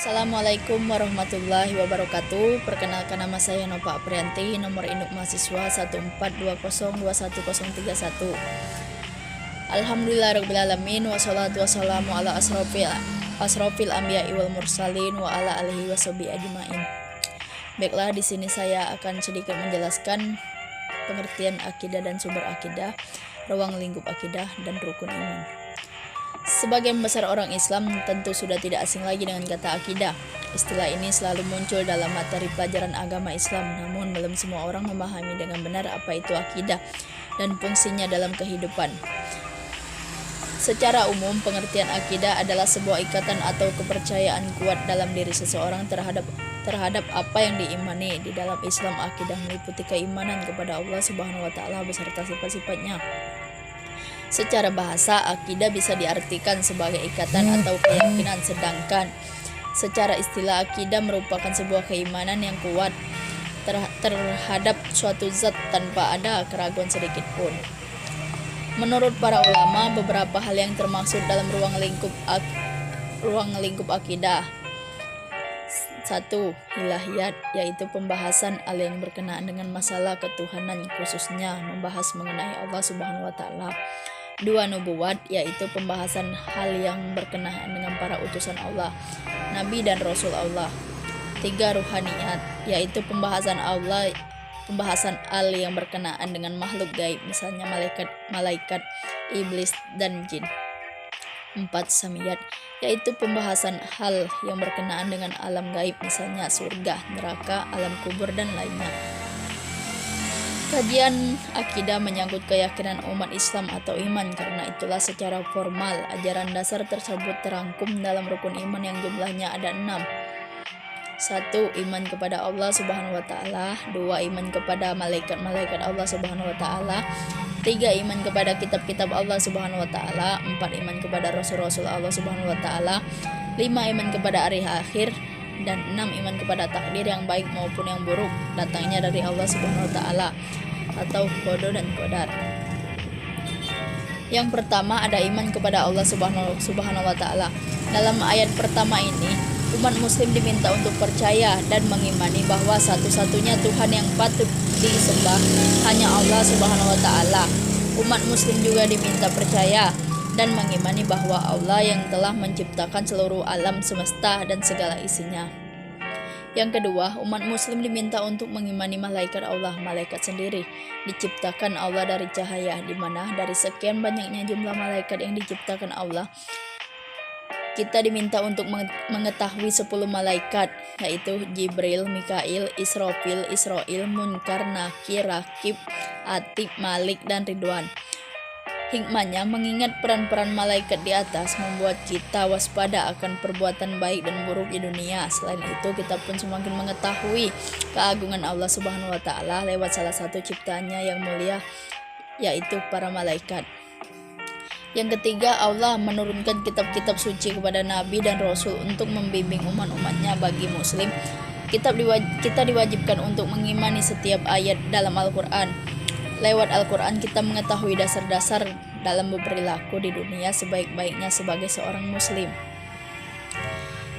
Assalamualaikum warahmatullahi wabarakatuh. Perkenalkan, nama saya Nova Aprianti, nomor induk mahasiswa 142021031. Alhamdulillahirobbilalamin, wassalatu wassalamu ala asrofil anbiya'i wal mursalin wa ala alihi washabihi ajmain. Baiklah, di sini saya akan sedikit menjelaskan pengertian akidah dan sumber akidah, ruang lingkup akidah, dan rukun iman. Sebagian besar orang Islam tentu sudah tidak asing lagi dengan kata akidah. Istilah ini selalu muncul dalam materi pelajaran agama Islam, namun belum semua orang memahami dengan benar apa itu akidah dan fungsinya dalam kehidupan. Secara umum, pengertian akidah adalah sebuah ikatan atau kepercayaan kuat dalam diri seseorang terhadap apa yang diimani. Di dalam Islam, akidah meliputi keimanan kepada Allah Subhanahu wa Ta'ala beserta sifat-sifatnya. Secara bahasa, akidah bisa diartikan sebagai ikatan atau keyakinan, sedangkan secara istilah akidah merupakan sebuah keimanan yang kuat terhadap suatu zat tanpa ada keraguan sedikit pun. Menurut para ulama, beberapa hal yang termaksud dalam ruang lingkup akidah. 1. Ilahiyat, yaitu pembahasan hal yang berkenaan dengan masalah ketuhanan, khususnya membahas mengenai Allah Subhanahu wa Ta'ala. 2. Nubuwat, yaitu pembahasan hal yang berkenaan dengan para utusan Allah, Nabi dan Rasul Allah. 3. Ruhaniyat, yaitu pembahasan hal yang berkenaan dengan makhluk gaib, misalnya malaikat, iblis, dan jin. 4. Samiyat, yaitu pembahasan hal yang berkenaan dengan alam gaib, misalnya surga, neraka, alam kubur, dan lainnya. Kajian akidah menyangkut keyakinan umat Islam atau iman, karena itulah secara formal ajaran dasar tersebut terangkum dalam rukun iman yang jumlahnya ada 6. 1. Iman kepada Allah Subhanahu wa Ta'ala. 2. Iman kepada malaikat-malaikat Allah Subhanahu wa Ta'ala. 3. Iman kepada kitab-kitab Allah Subhanahu wa Ta'ala. 4. Iman kepada rasul-rasul Allah Subhanahu wa Ta'ala. 5. Iman kepada hari akhir. Dan 6. Iman kepada takdir yang baik maupun yang buruk datangnya dari Allah Subhanahu wa Ta'ala atau qada dan qadar. Yang pertama, ada iman kepada Allah Subhanahu wa Ta'ala. Dalam ayat pertama ini, umat muslim diminta untuk percaya dan mengimani bahwa satu-satunya Tuhan yang patut disembah hanya Allah Subhanahu wa Ta'ala. Umat muslim juga diminta percaya dan mengimani bahwa Allah yang telah menciptakan seluruh alam semesta dan segala isinya. Yang kedua, umat muslim diminta untuk mengimani malaikat Allah. Malaikat sendiri diciptakan Allah dari cahaya, di mana dari sekian banyaknya jumlah malaikat yang diciptakan Allah, kita diminta untuk mengetahui 10 malaikat, yaitu Jibril, Mikail, Israfil, Israil, Munkar, Nakir, Rakib, Atib, Malik, dan Ridwan. Hikmahnya, mengingat peran-peran malaikat di atas membuat kita waspada akan perbuatan baik dan buruk di dunia. Selain itu, kita pun semakin mengetahui keagungan Allah Subhanahu wa Ta'ala lewat salah satu ciptaannya yang mulia, yaitu para malaikat. Yang ketiga, Allah menurunkan kitab-kitab suci kepada Nabi dan Rasul untuk membimbing umat-umatnya. Bagi Muslim, kita diwajibkan untuk mengimani setiap ayat dalam Al-Quran. Lewat Al-Quran, kita mengetahui dasar-dasar dalam berperilaku di dunia sebaik-baiknya sebagai seorang Muslim.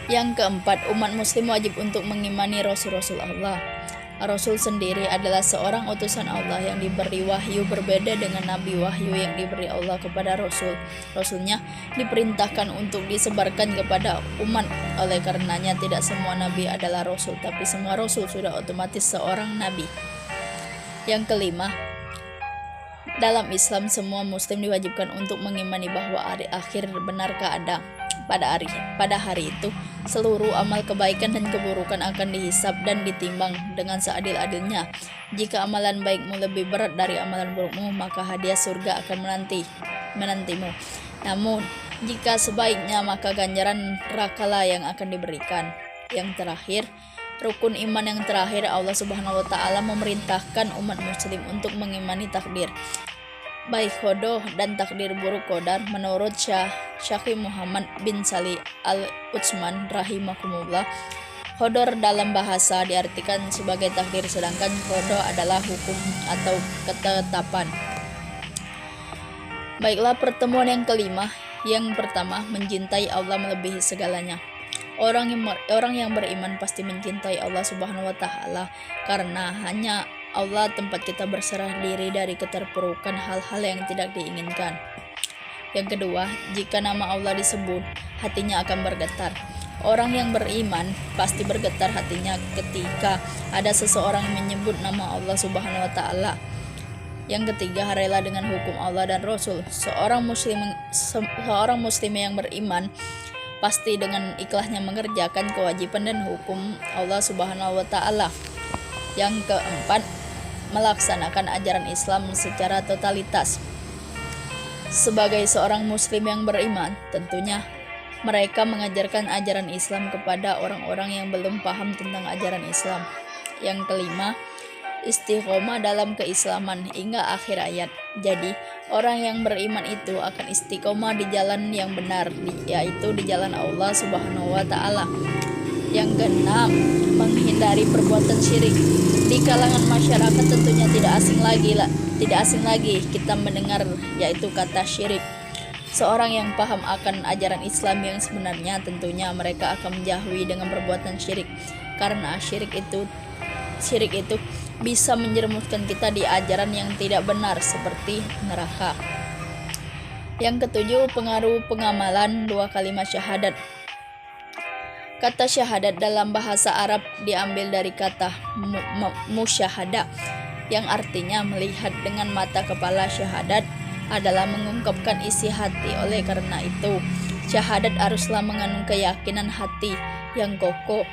Yang keempat, umat Muslim wajib untuk mengimani Rasul-Rasul Allah. Rasul sendiri adalah seorang utusan Allah yang diberi wahyu, berbeda dengan nabi wahyu yang diberi Allah kepada Rasulnya diperintahkan untuk disebarkan kepada umat. Oleh karenanya, tidak semua nabi adalah rasul, tapi semua rasul sudah otomatis seorang nabi. Yang kelima, dalam Islam semua muslim diwajibkan untuk mengimani bahwa hari akhir benarkah ada. Pada hari itu, seluruh amal kebaikan dan keburukan akan dihisab dan ditimbang dengan seadil-adilnya. Jika amalan baikmu lebih berat dari amalan burukmu, maka hadiah surga akan menantimu. Namun, jika sebaiknya, maka ganjaran nerakalah yang akan diberikan. Yang terakhir, rukun iman yang terakhir, Allah Subhanahu wa Ta'ala memerintahkan umat muslim untuk mengimani takdir, baik qada dan takdir buruk qadar. Menurut Syekh Muhammad bin Salih Al-Utsman rahimahumullah, qadar dalam bahasa diartikan sebagai takdir, sedangkan qada adalah hukum atau ketetapan. Baiklah, pertemuan yang kelima. Yang pertama, mencintai Allah melebihi segalanya. Orang yang beriman pasti mencintai Allah Subhanahu wa taala, karena hanya Allah tempat kita berserah diri dari keterpurukan hal-hal yang tidak diinginkan. Yang kedua, jika nama Allah disebut, hatinya akan bergetar. Orang yang beriman pasti bergetar hatinya ketika ada seseorang yang menyebut nama Allah Subhanahu wa taala. Yang ketiga, rela dengan hukum Allah dan Rasul. Seorang muslim yang beriman pasti dengan ikhlasnya mengerjakan kewajiban dan hukum Allah Subhanahu wa taala. Yang keempat, melaksanakan ajaran Islam secara totalitas. Sebagai seorang muslim yang beriman, tentunya mereka mengajarkan ajaran Islam kepada orang-orang yang belum paham tentang ajaran Islam. Yang kelima, istiqomah dalam keislaman hingga akhir ayat. Jadi, orang yang beriman itu akan istiqomah di jalan yang benar, yaitu di jalan Allah Subhanahu wa taala. Yang keenam, menghindari perbuatan syirik. Di kalangan masyarakat tentunya tidak asing lagi kita mendengar yaitu kata syirik. Seorang yang paham akan ajaran Islam yang sebenarnya, tentunya mereka akan menjauhi dengan perbuatan syirik, karena syirik itu bisa menjerumuskan kita di ajaran yang tidak benar seperti neraka. Yang ketujuh, pengaruh pengamalan 2 kalimat syahadat. Kata syahadat dalam bahasa Arab diambil dari kata musyahada, yang artinya melihat dengan mata kepala. Syahadat adalah mengungkapkan isi hati. Oleh karena itu, syahadat haruslah mengandung keyakinan hati yang kokoh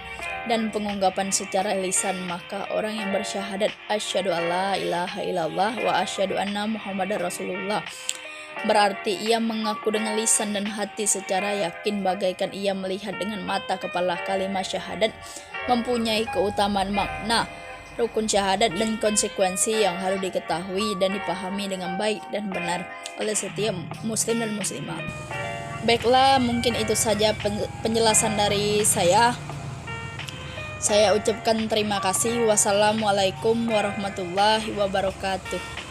dan pengungkapan secara lisan. Maka orang yang bersyahadat asyhadu alla ilaha illallah wa asyhadu anna muhammadar rasulullah, berarti ia mengaku dengan lisan dan hati secara yakin bagaikan ia melihat dengan mata kepala. Kalimat syahadat mempunyai keutamaan makna, rukun syahadat, dan konsekuensi yang harus diketahui dan dipahami dengan baik dan benar oleh setiap muslim dan muslimah. Baiklah, mungkin itu saja penjelasan dari saya. Saya ucapkan terima kasih. Wassalamualaikum warahmatullahi wabarakatuh.